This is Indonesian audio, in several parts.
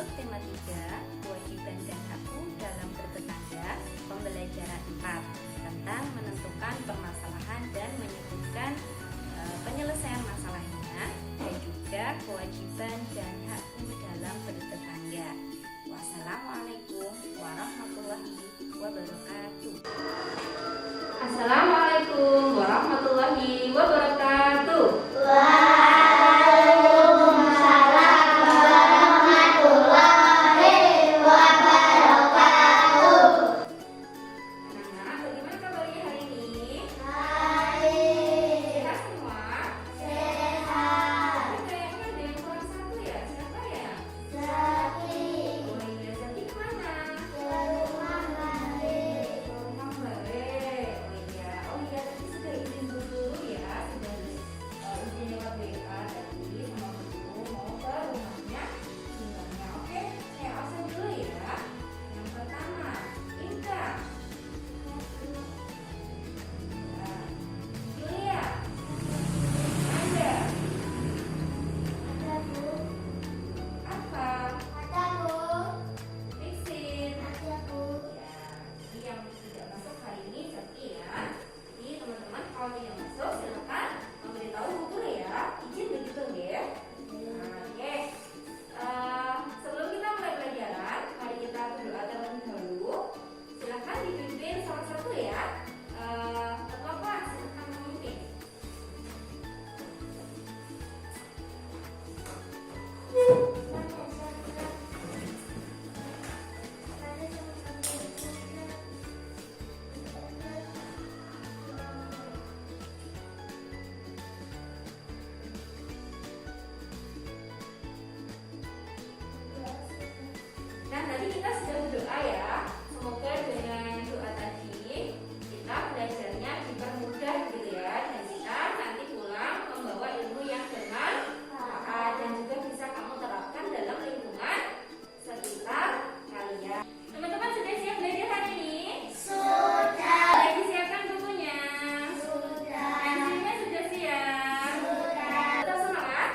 subtema 3, kewajiban dan hakku dalam bertetangga, pembelajaran 4 tentang menentukan permasalahan dan menyebutkan penyelesaian masalahnya, dan juga kewajiban dan hakku dalam bertetangga. Wassalamualaikum warahmatullahi wabarakatuh. Assalamualaikum warahmatullahi wabarakatuh. Anak-anak, bagaimana kabarnya hari ini? Sehat semua? Tapi kayaknya ada yang kurang satu ya. Siapa ya? Oh iya, Zaki kemana? Ke rumah Mbak. Oh iya, tadi sudah izin dulu ya, sudah izin lewat WA tadi sama guru mau ke rumahnya bunganya. Oke, saya absen dulu ya. Yang pertama, Inka. Julia. Anda. Apa? Fixin. Ya, jadi yang tidak masuk hari ini Zaki ya. Jadi teman-teman kalau yang masuk silakan memberitahu Bu Guru ya. Izin begitu ya. Nah, oke. Sebelum kita mulai pelajaran, mari kita berdoa terlebih dahulu. Silakan dipimpin salah satu ya. Ketua kelas silakan memimpin. Nah, tadi kita sudah berdoa ya. Semoga dengan doa tadi kita belajarnya dipermudah gitu ya. Dan kita nanti pulang membawa ilmu yang bermanfaat dan juga bisa kamu terapkan dalam lingkungan sekitar kalian. Teman-teman sudah siap belajar hari ini? Sudah disiapkan bukunya? Pensilnya sudah siap? Tetap semangat?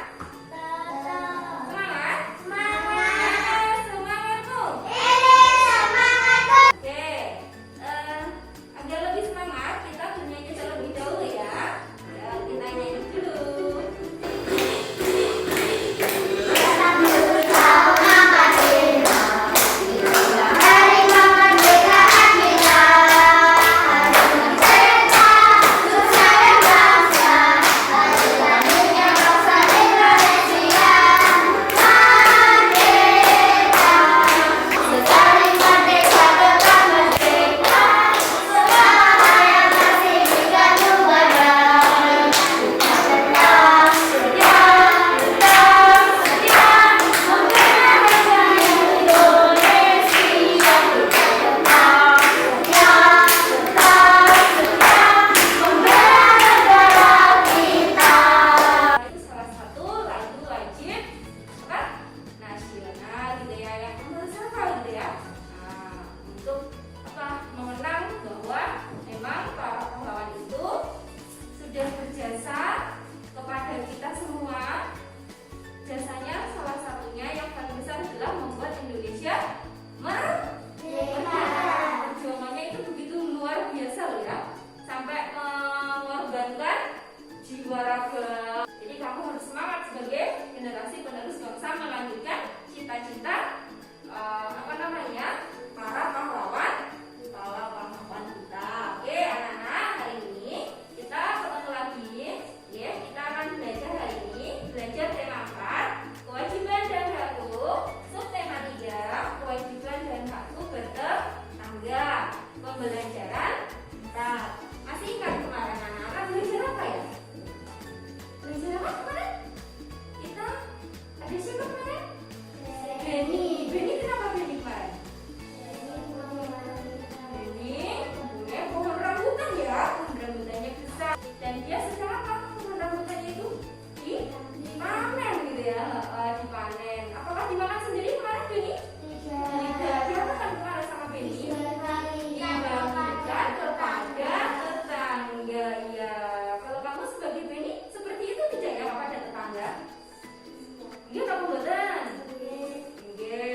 Semangat? Semangatku. Oke, agar lebih semangat kita bernyanyi terlebih dahulu ya. Ya, kita nyanyi dulu. Itu salah satu lagu wajib apa? Nasional gitu ya, yang kamu harus hafal gitu ya. Nah, untuk apa? Mengenang bahwa memang para pahlawan itu sudah berjasa kepada kita semua. Jasanya salah satunya yang paling besar adalah membuat Indonesia merdeka. Perjuangannya itu begitu luar biasa loh ya, sampai mengorbankan jiwa raga. Jadi kamu harus semangat sebagai generasi penerus bangsa melanjutkan cita-cita para pahlawan kita. Oke anak-anak, hari ini kita ketemu lagi ya. Kita akan belajar hari ini, belajar tema 4, kewajiban dan hakku, subtema 3, kewajiban dan hakku bertetangga, pembelajaran 4. Masih ingat kemarin anak-anak belajar apa ya? Belajar apa kemarin? Kita ada siapa kemarin? Beni kenapa Beni kemarin? Beni punya pohon rambutan ya, pohon rambutannya besar. Dan dia sedang apa? Pohon rambutannya itu dipanen gitu ya, dipanen. Apakah dimakan sendiri kemarin Beni? Tidak. Dia makan kemarin sama Beni? Dibagikan kepada tetangga. Ya, kalau kamu sebagai Beni seperti itu tidak ya kepada tetangga? Iya kamu boten. Nggih.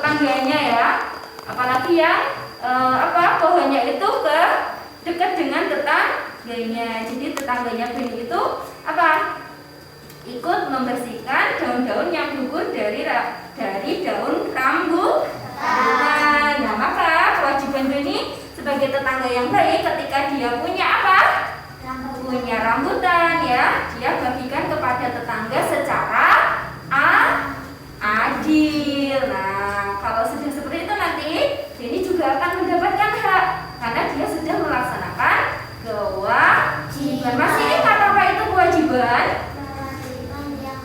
tetangganya ya. Apalagi yang pohonnya itu dekat dengan tetangganya. Jadi tetangganya benih itu ikut membersihkan daun-daun yang gugur dari daun rambutan. Nah, maka kewajiban benih sebagai tetangga yang baik ketika dia punya punya rambutan ya, dia bagikan kepada tetangga secara adil. Nah, kalau sudah seperti itu nanti Denny juga akan mendapatkan hak karena dia sudah melaksanakan kewajiban. Masih ingat apa itu kewajiban?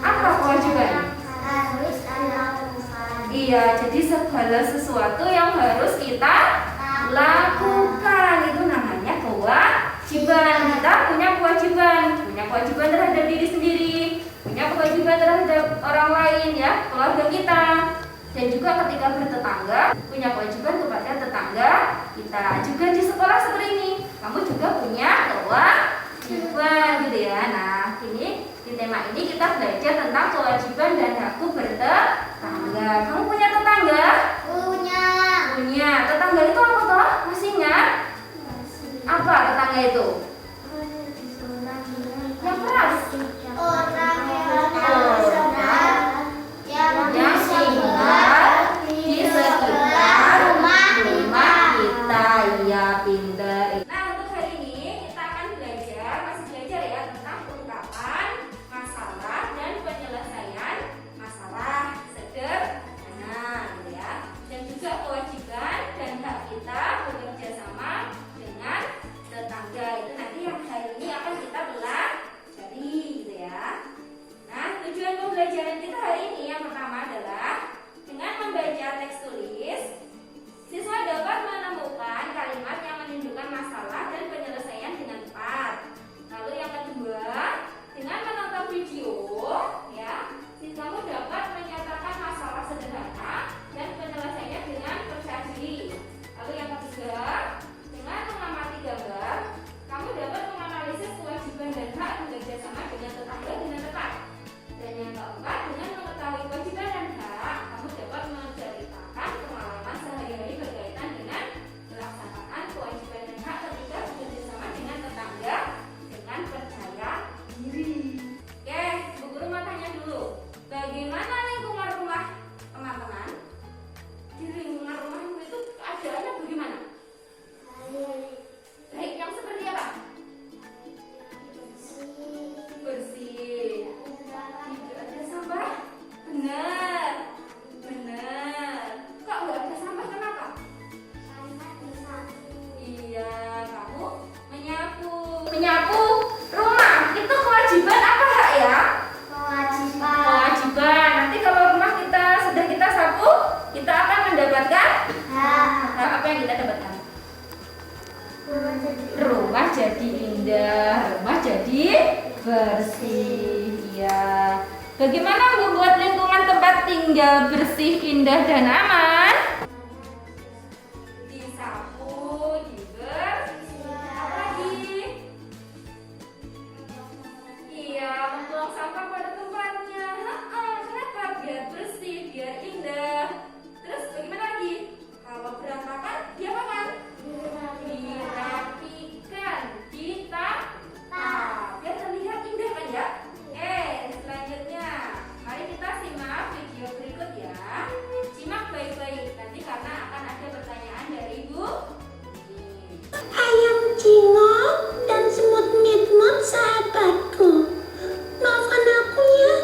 Apa kewajiban? Harus dilakukan. Iya, jadi segala sesuatu yang harus kita lakukan itu namanya kewajiban. Kita punya kewajiban terhadap diri sendiri, punya kewajiban terhadap orang lain ya, keluarga kita, dan juga ketika bertetangga punya kewajiban kepada tetangga kita. Juga di sekolah seperti ini, kamu juga punya kewajiban gitu ya. Nah, ini di tema ini kita belajar tentang kewajiban dan hakku bertetangga. Kamu punya tetangga? Punya. Tetangga itu apa toh? Masih ingat? Apa tetangga itu? Yang keras. Orang Yang tinggal di sekitar rumah kita. Ya, pintar. Nah, untuk hari ini kita akan masih belajar ya tentang pengungkapan masalah dan penyelesaian masalah sederhana gitu ya. Dan juga kewajiban dan hak kita bekerja sama dengan tetangga. Itu nanti yang hari ini akan kita pelajari gitu ya. Nah, tujuan pembelajaran kita hari ini yang pertama adalah dengan membaca teks tulis, siswa dapat menemukan kalimat yang menunjukkan masalah dan penyelesaian dengan tepat. Lalu yang kedua, dengan menonton video ya, siswamu dapat menyatakan masalah sederhana dan penyelesaiannya dengan percaya diri. Lalu yang ketiga, dengan mengamati gambar, kamu dapat menganalisis kewajiban dan hak bekerja sama dengan tetangga dengan tepat. Dan yang keempat, dengan mengetahui kewajiban dan hak, kamu dapat menceritakan pengalaman sehari-hari berkaitan dengan melaksanakan kewajiban dan hak ketika bekerja sama dengan tetangga dengan percaya diri. Oke, Bu Guru mau tanya dulu, bagaimana lingkungan rumah teman-teman? Di lingkungan rumahmu itu keadaannya bagaimana? Baik, yang seperti apa? Bersih. Tidak ada sampah? Benar. Kok nggak ada sampah? Kenapa? Iya, kamu menyapu rumah. Itu kewajiban apa hak ya? Kewajiban. Nanti kalau rumah kita sudah kita sapu, kita akan mendapatkan hak apa yang kita dapatkan? Rumah jadi indah, rumah jadi bersih. Ya. Bagaimana membuat lingkungan tempat tinggal bersih, indah dan aman? Disapu, dibersihkan. Apa lagi? Iya, membuang sampah pada tempatnya. Kenapa? Biar bersih, biar indah. Terus bagaimana lagi? Kalau berantakan, diapakan? Dirapikan, ditata, biar terlihat indah kan ya? Selanjutnya, mari kita simak video berikut ya. Simak baik-baik, nanti karena akan ada pertanyaan dari Ibu. Ayam cingok dan semut mitmut sahabatku, maafkan aku ya,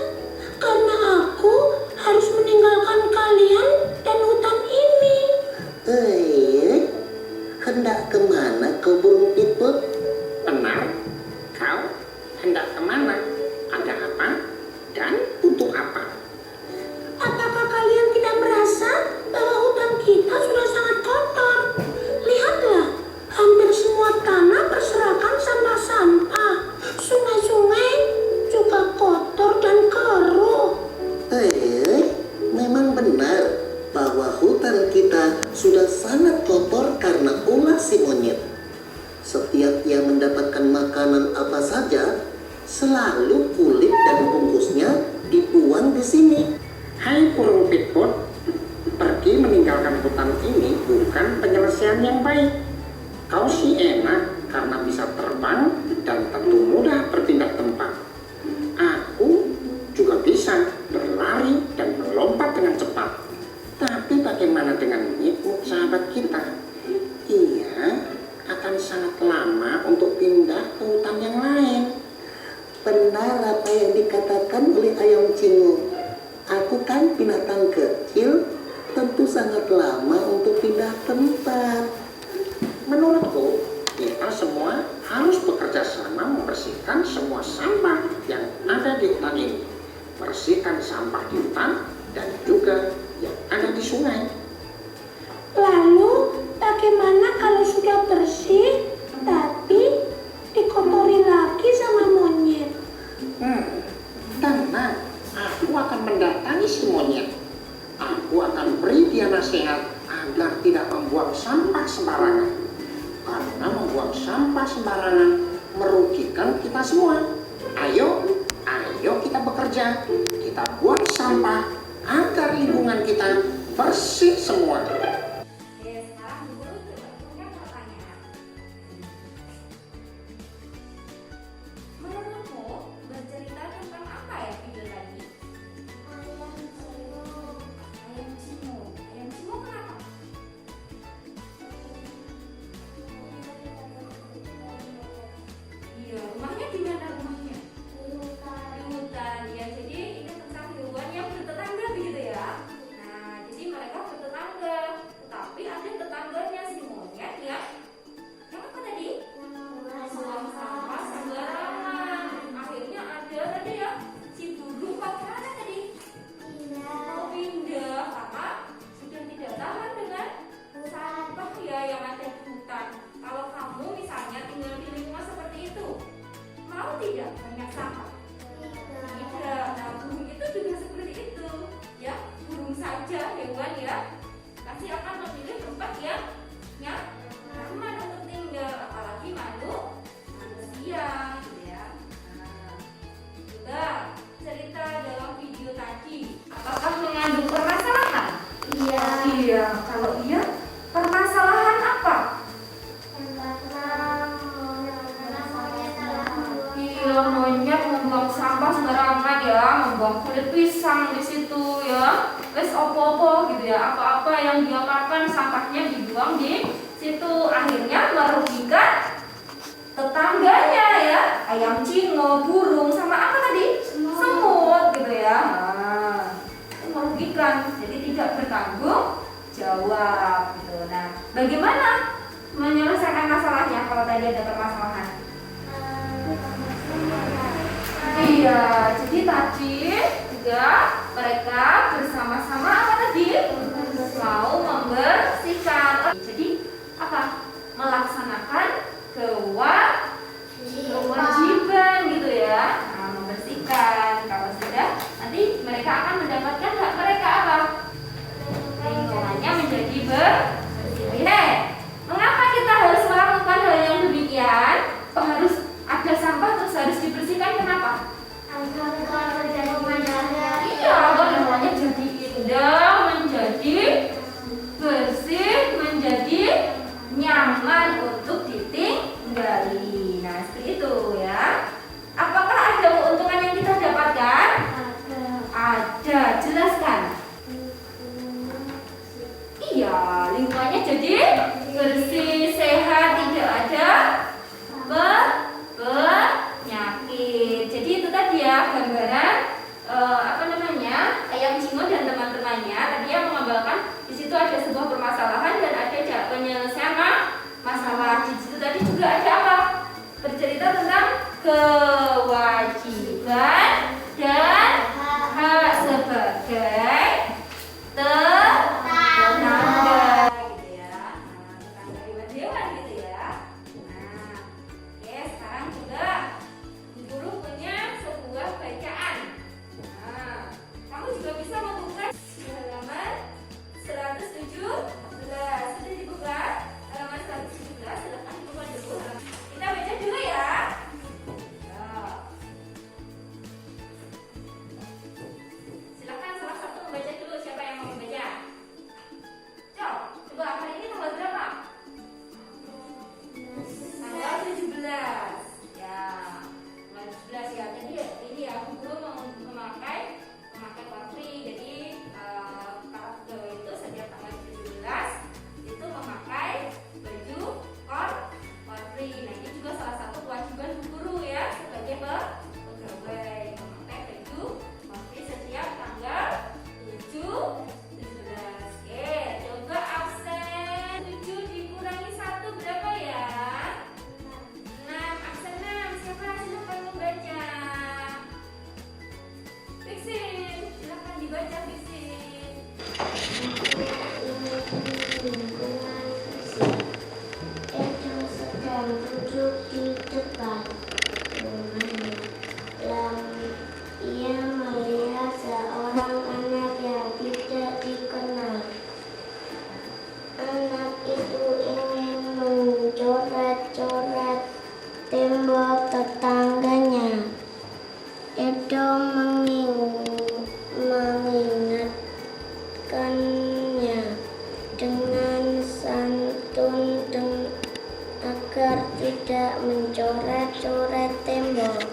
karena aku harus meninggalkan kalian dan hutan ini. Hendak kemana kau burung pitput? Benar, kau hendak kemana? Ada apa? Dan untuk apa? Apakah kalian tidak merasa bahwa hutan kita sudah sangat kotor? Lihatlah, hampir semua tanah berserakan sampah-sampah. Sungai-sungai juga kotor dan keruh. Memang benar bahwa hutan kita sudah sangat kotor karena ulah si monyet. Setiap ia mendapatkan makanan apa saja, selalu kulit dan bungkusnya dibuang di sini. Hai burung pitput, pergi meninggalkan meninggalkan hutan ini bukan penyelesaian yang baik. Kau sih enak karena bisa terbang dan tentu mudah berpindah tempat. Aku juga bisa berlari dan melompat dengan cepat. Tapi bagaimana dengan Midmut sahabat kita? Ia akan sangat lama untuk pindah ke hutan yang lain. Benar apa yang dikatakan oleh Ayam Cingo. Aku kan binatang kecil, tentu sangat lama untuk pindah tempat. Menurutku, kita semua harus bekerja sama membersihkan semua sampah yang ada di hutan ini. Bersihkan sampah di hutan dan juga yang ada di sungai. Lalu bagaimana kalau sudah bersih tapi dikotori lagi sama monyet? Tenang, aku akan mendatangi si monyet. Aku akan beri dia nasihat agar tidak membuang sampah sembarangan. Karena membuang sampah sembarangan merugikan kita semua. Ayo kita bekerja. Kita buang sampah agar lingkungan kita bersih semua. Oke, sekarang guru coba punya pertanyaan. Menurutmu bercerita tentang apa ya video tadi? Ayam Cimo. Ayam Cimo kenapa? Iya, rumahnya di mana rumahnya? Di hutan ya. Jadi ini tentang hewan yang bertetangga begitu ya. Nah, jadi mereka bertetangga, tetapi ada tetangganya si monyet ya. Yang apa tadi? Buang sampah sembarangan. Akhirnya ada tadi ya si burung bagaimana tadi? Mau pindah karena sudah tidak tahan dengan sampah ya yang ada di hutan. Kalau kamu misalnya tinggal di lingkungan seperti itu, mau tidak banyak sampah? Tidak. Nah, burung itu juga seperti itu ya. Burung saja hewan ya pasti akan memilih tempat yang nyaman untuk tinggal, apalagi manusia gitu ya. Nah, coba cerita dalam video tadi apakah mengandung permasalahan? Iya. Kalau iya, permasalahan apa? Iya, monyet membuang sampah sembarangan ya, membuang kulit pisang di situ ya. Wes opo-opo gitu ya, apa-apa yang dia makan sampahnya dibuang di situ, akhirnya merugikan tetangganya ya. Ayam Cingo, burung, sama apa tadi? Semut gitu ya. Nah, itu merugikan, jadi tidak bertanggung jawab gitu. Nah, bagaimana menyelesaikan masalahnya kalau tadi ada permasalahan? Iya, jadi tadi juga mereka bersama-sama apa tadi? Mau membersihkan. Jadi apa? Melaksanakan kewajiban gitu ya. Nah, membersihkan. Kalau sudah, nanti mereka akan mendapatkan hak mereka apa? Lingkungannya menjadi bersih. Mengapa kita harus melakukan hal yang demikian? Harus ada sampah terus harus dibersihkan, kenapa? Iya, agar lingkungannya jadi indah, menjadi bersih, menjadi nyaman untuk ditinggali. Nah, seperti itu ya.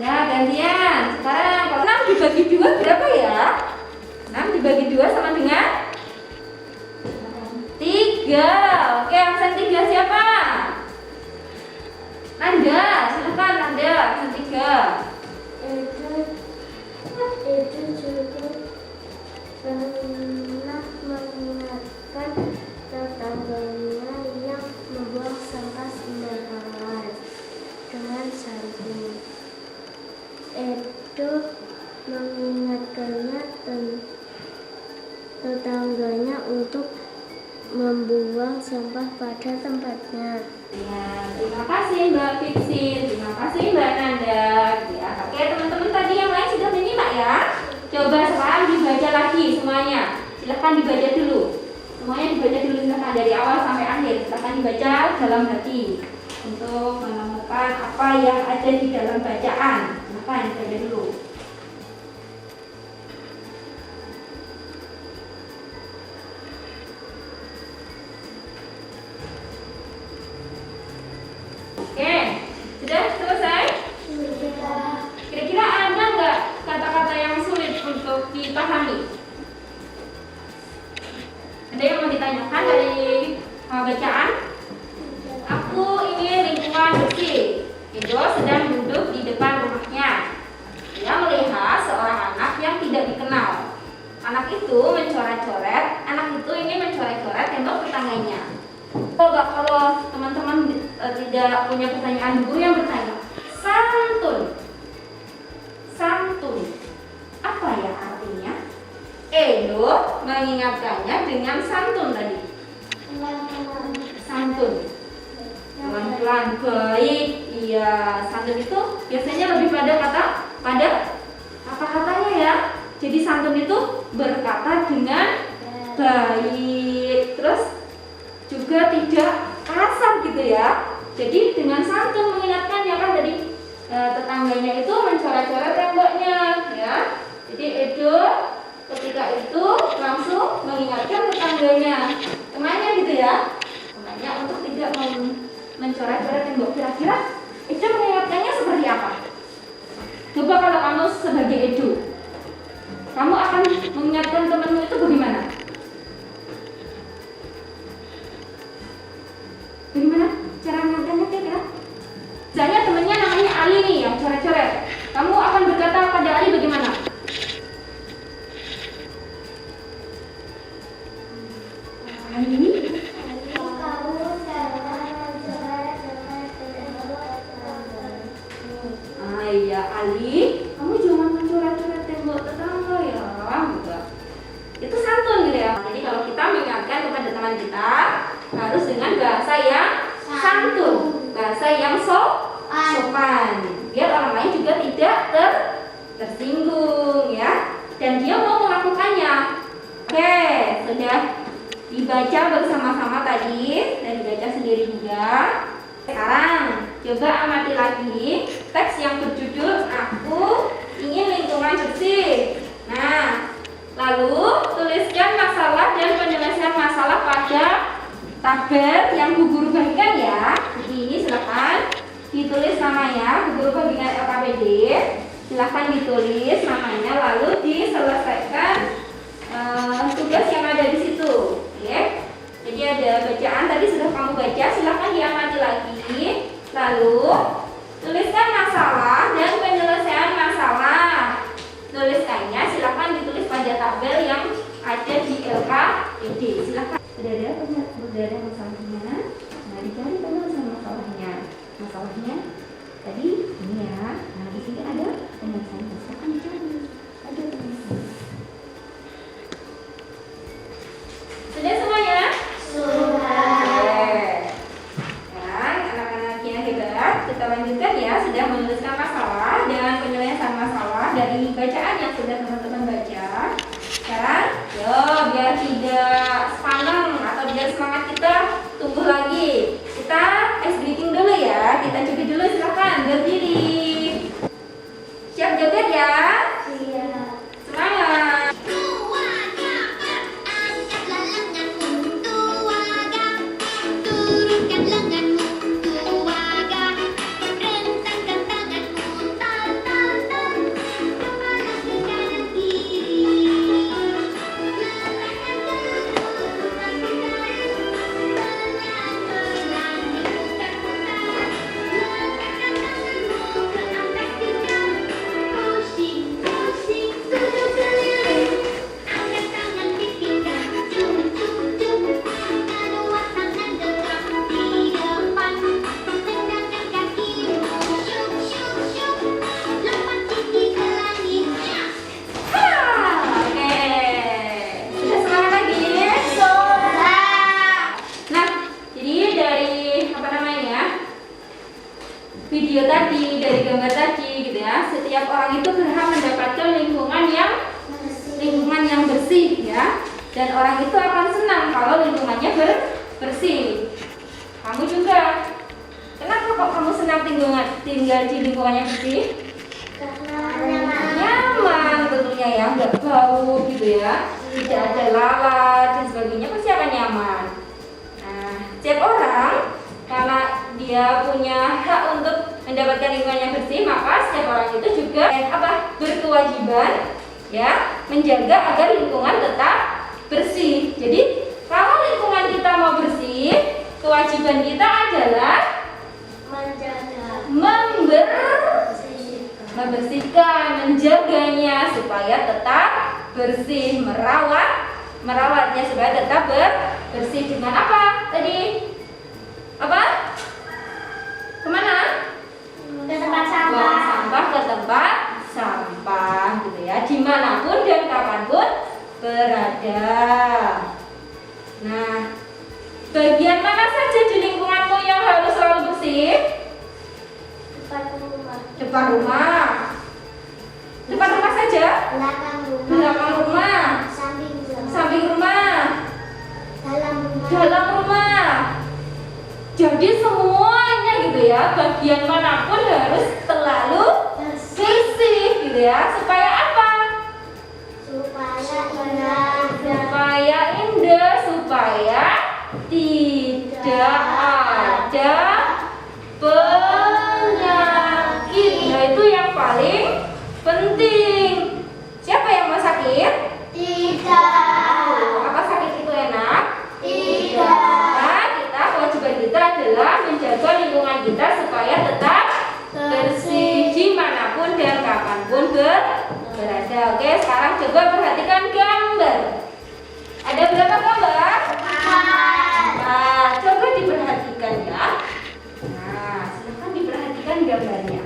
Ya, gantian. Sekarang kalau 6 dibagi 2 berapa ya? 6 dibagi 2 sama dengan 3. Oke, absen 3 siapa? Nanda, silakan Nanda, absen 3. Itu juga pernah mengingatkan tetangganya yang membuang sampah sembarangan dengan santun. Itu mengingatkannya tetangganya untuk membuang sampah pada tempatnya. Ya, terima kasih Mbak Fitsin, terima kasih Mbak Nanda. Ya, oke teman-teman tadi yang lain sudah menyimak ya. Coba sekarang dibaca lagi semuanya. Silahkan dibaca dulu. Semuanya dibaca dulu silahkan dari awal sampai akhir. Silahkan dibaca dalam hati untuk menemukan apa yang ada di dalam bacaan. Silahkan dibaca dulu. Oke, sudah selesai? Kira-kira ada nggak kata-kata yang sulit untuk dipahami? Ada yang mau ditanyakan dari bacaan? Aku ingin lingkungan bersih. Edo sedang duduk di depan rumahnya. Dia melihat seorang anak yang tidak dikenal. Anak itu ingin mencoret-coret tembok tetangganya. Coba kalau teman-teman tidak punya pertanyaan, guru yang bertanya, santun, apa ya artinya? Edo mengingatkannya dengan santun tadi. Santun, pelan-pelan, baik. Iya, santun itu biasanya lebih pada kata-katanya ya. Jadi santun itu berkata dengan baik, terus juga tidak kasar gitu ya. Jadi dengan santun mengingatkannya kan tadi tetangganya itu mencoret-coret temboknya ya. Jadi Edo ketika itu langsung mengingatkan tetangganya, temannya gitu ya, temannya untuk tidak mencoret-coret tembok. Kira-kira Edo mengingatkannya seperti apa? Coba kalau kamu sebagai Edo, kamu akan mengingatkan temanmu itu bagaimana? Bagaimana cara mengingatkannya kira-kira? Misalnya temannya namanya Ali nih yang coret-coret. Kamu akan berkata pada Ali bagaimana? Ali? Iya Ali, kamu jangan mencoret-coret tembok tetangga ya, enggak. Itu santun gitu ya. Jadi kalau kita mengingatkan kepada teman kita harus dengan bahasa yang santun, bahasa yang sopan, biar orang lain juga tidak tersinggung ya, dan dia mau melakukannya. Oke, sudah dibaca bersama-sama tadi dan dibaca sendiri juga. Sekarang coba amati lagi teks yang berjudul Aku Ingin Lingkungan Bersih. Nah, lalu tuliskan masalah dan penyelesaian masalah pada tabel yang Bu Guru bagikan ya. Jadi ini silakan ditulis namanya, Bu Guru bagikan LKPD. Silakan ditulis namanya lalu diselesaikan tugas yang ada di situ. Oke. Jadi ada bacaan tadi sudah kamu baca, silakan diamati lagi. Lalu tuliskan masalah dan penyelesaian masalah. Tuliskannya silakan ditulis pada tabel yang ada di LKPD. Silakan. Sudah ada masalahnya. Nah, dicari penyelesaian masalahnya. Masalahnya tadi ini ya. Nah, di sini ada penyelesaian. Silakan dicari. Ada penyelesaian. Sudah semuanya? Kita lanjutkan ya, sudah menuliskan masalah dan penyelesaian masalah dari bacaan yang sudah teman-teman baca. Sekarang, biar tidak sepaneng atau biar semangat kita tumbuh lagi, kita ice breathing dulu ya. Kita joget dulu, silakan berdiri. Siap joget ya? Iya. Semangat. Turunkan lenganmu, tuaga, rentangkan tanganmu, tata setiap orang itu berhak mendapatkan lingkungan yang bersih ya. Dan orang itu akan senang kalau lingkungannya bersih. Kamu juga. Kenapa kok kamu senang tinggal di lingkungan yang bersih? Nyaman tentunya ya, nggak bau gitu ya, tidak ada lalat dan sebagainya, pasti akan nyaman. Nah, setiap orang karena dia punya hak untuk mendapatkan lingkungan yang bersih, maka setiap orang itu juga berkewajiban ya menjaga agar lingkungan tetap bersih. Jadi kalau lingkungan kita mau bersih, kewajiban kita adalah membersihkan, menjaganya supaya tetap bersih, merawatnya supaya tetap bersih. Dengan apa tadi? Apa? Kemana? Ke tempat sampah. Buang sampah ke tempat sampah gitu ya, dimanapun dan kapanpun berada. Nah, bagian mana saja di lingkunganmu yang harus selalu bersih? Depan rumah. Depan rumah saja? Belakang rumah. Samping rumah. Dalam rumah. Jadi semuanya gitu ya, bagian manapun harus selalu bersih gitu ya. Supaya apa? Supaya indah, supaya tidak ada penyakit. Nah, itu yang paling penting. Siapa yang mau sakit? Apa sakit itu enak? Nah, kewajiban kita adalah menjaga lingkungan kita supaya tetap bersih dimanapun dan kapanpun berada. Oke, sekarang coba perhatikan gambar. Ada berapa gambar? 4. Coba diperhatikan ya. Nah, silahkan diperhatikan gambarnya.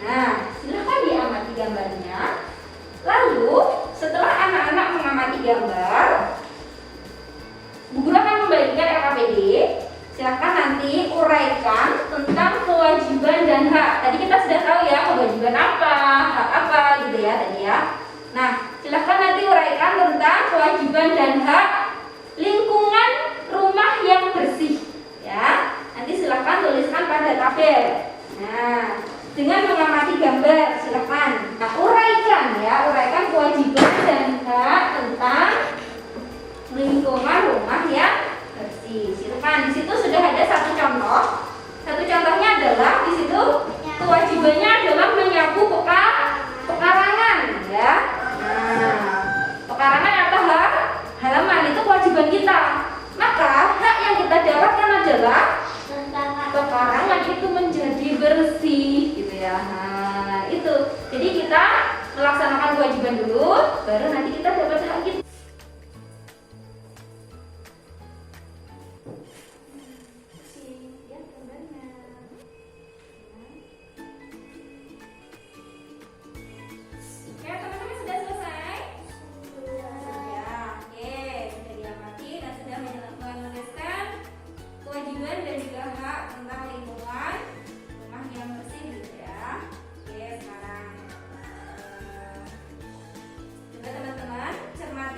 Nah, silahkan diamati gambarnya. Lalu, setelah anak-anak mengamati gambar, Bu Guru akan membagikan LKPD. Silahkan nanti uraikan tentang kewajiban dan hak. Tadi kita sudah tahu ya kewajiban apa, hak apa gitu ya tadi ya. Nah, silahkan nanti uraikan tentang kewajiban dan hak lingkungan rumah yang bersih ya. Nanti silahkan tuliskan pada tabel. Nah, dengan mengamati gambar silahkan. Nah, uraikan kewajiban dan hak tentang lingkungan rumah yang bersih. Silakan. Di situ sudah ada satu contoh. Satu contohnya adalah di situ kewajibannya adalah menyapu pekarangan ya. Nah, pekarangan atau halaman itu kewajiban kita. Maka hak yang kita dapatkan adalah pekarangan itu menjadi bersih gitu ya. Nah, itu. Jadi kita melaksanakan kewajiban dulu, baru nanti kita dapat hak kita. Dan juga hak tentang lingkungan rumah yang bersih gitu ya. Oke, sekarang coba teman-teman cermati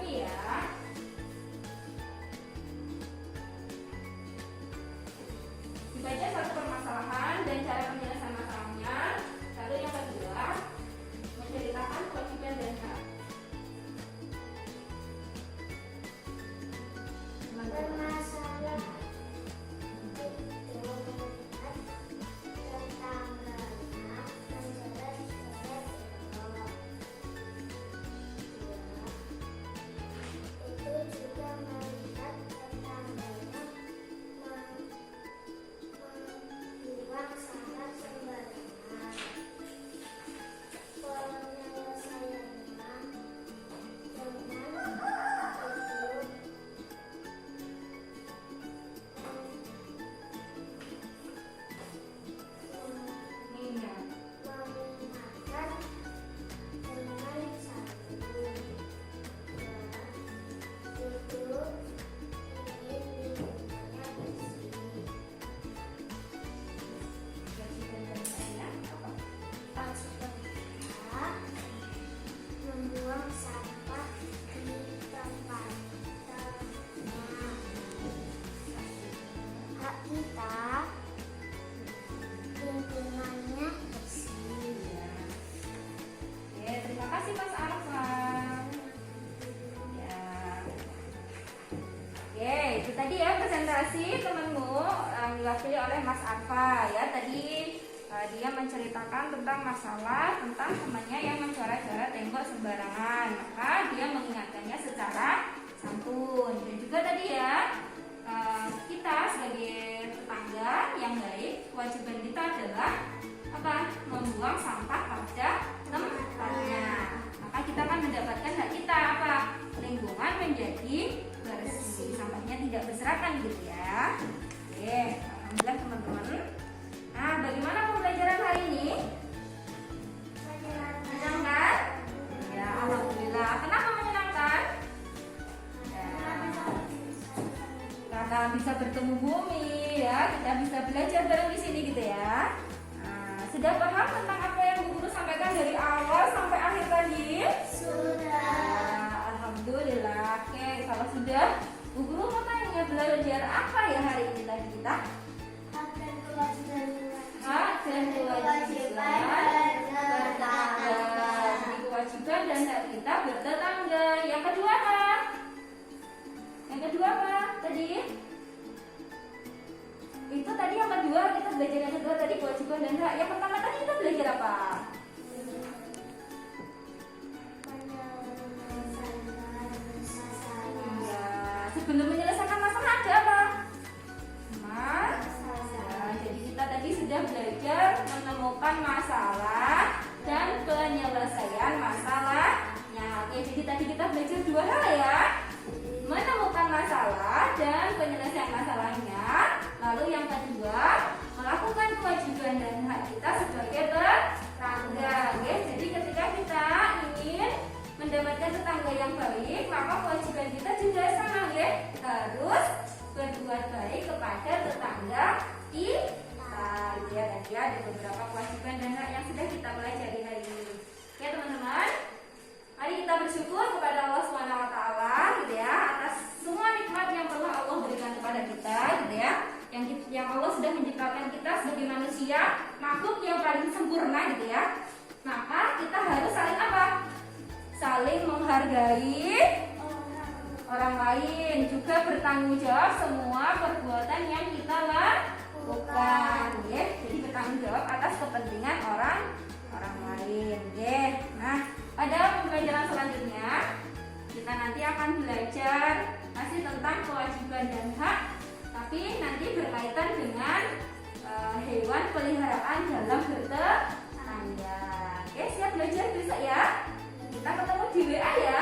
ini ya. Dibaca satu permasalahan dan cara penyelesaian masalahnya. Lalu yang kedua, menceritakan kewajiban dan hak. Bermasalah itu melihat tetangganya menjerat-jerat itu juga melihat tetangganya membuang sampah sembarangan. Penyelesaiannya dengan mengingatkan dengan satu itu ingin lingkungannya bersih. Kewajiban dan haknya apa? Kita membuang sampah di tempatnya. Hak kita lingkungannya bersih. Oke, terima kasih Mas Arfan. Ya. Oke, itu tadi ya presentasi temanmu yang diwakili oleh Mas Arfa ya. Tadi dia menceritakan tentang masalah tentang temannya yang mencoret-coret tembok sembarangan. Maka dia mengingatkannya secara santun. Dan juga tadi ya kita sebagai tetangga yang baik, kewajiban kita adalah apa? Membuang sampah pada tempatnya. Maka kita akan mendapatkan hak kita apa? Lingkungan menjadi bersih, sampahnya tidak berserakan gitu ya. Oke, alhamdulillah teman-teman. Nah, bagaimana pembelajaran hari ini? Menyenangkan? Ya, alhamdulillah. Kenapa menyenangkan? Karena bisa bertemu bumi ya, kita bisa belajar bareng di sini gitu ya. Nah, sudah paham tentang apa yang Bu Guru sampaikan dari awal sampai akhir tadi? Sudah. Alhamdulillah. Oke, kalau sudah, Bu Guru mau tanya belajar apa ya hari ini tadi kita? Hak dan kewajiban. Hak dan kewajiban bertetangga. Jadi kewajiban dan hak kita bertetangga. Yang kedua apa? Yang kedua apa tadi? Itu tadi yang kedua, kita belajar yang kedua tadi kewajiban dan hak. Yang pertama tadi kita belajar apa? Ya, sebelum menyelesaikan masalah ada apa? Masalah. Jadi kita tadi sudah belajar menemukan masalah dan penyelesaian masalahnya. Oke, jadi tadi kita belajar dua hal ya. Menemukan masalah dan penyelesaian masalahnya. Lalu yang kedua, melakukan kewajiban dan hak kita sebagai tetangga. Oke, jadi ketika kita ingin mendapatkan tetangga yang baik, maka kewajiban kita juga sama, ya. Harus berbuat baik kepada tetangga kita. Ya, tadi ada beberapa kewajiban dan hak yang sudah kita pelajari hari ini. Ya, teman-teman. Mari kita bersyukur kepada Allah SWT gitu ya, atas semua nikmat yang telah Allah berikan kepada kita gitu ya. Yang Allah sudah menciptakan kita sebagai manusia, makhluk yang paling sempurna gitu ya. Maka kita harus saling apa? Saling menghargai orang lain, juga bertanggung jawab semua perbuatan yang kita lakukan ya. Jadi bertanggung jawab atas kepentingan orang lain ya. Nah, pada pembelajaran selanjutnya kita nanti akan belajar masih tentang kewajiban dan hak, tapi nanti berkaitan dengan hewan peliharaan dalam bertetangga. Oke, siap belajar besok ya. Kita ketemu di WA ya.